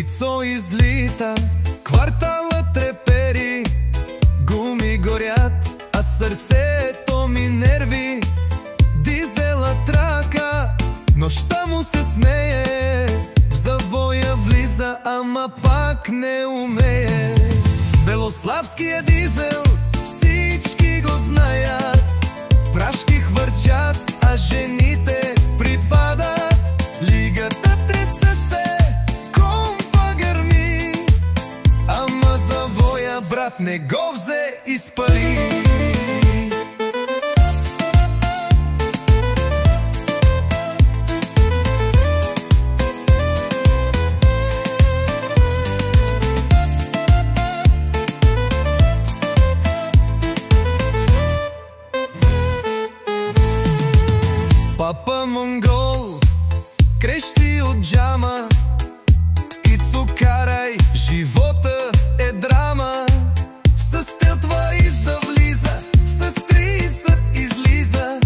Ицо излита, кварталът трепери, гуми горят, а сърцето ми нерви. Дизела трака, нощта му се смее, в завоя влиза, ама пак не умее. Белославския дизел всички го знаят, прашки хвърчат, а жените припадат. Лигата тресе се, компа гърми, ама завоя брат не го взе, изпари. Папа монгол крещи от джама, Ицо карай, живота е драма. С телтва изда влиза, с 30 излиза,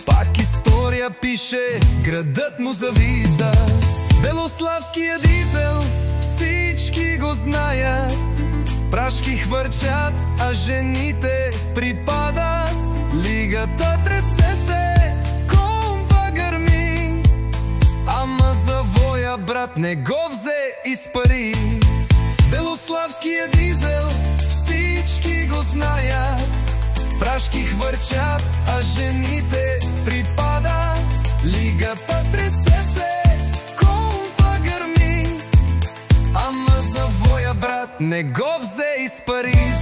пак история пише, градът му завижда. Белославския дизел всички го знаят, прашки хвърчат, а жените припадат. Лигата тресе се, ама завоя брат не го взе, изпари. Белославския дизел всички го знаят, прашки хвърчат, а жените припадат. Лигата тресе се, компа гърми, ама завоя брат не го взе, изпари.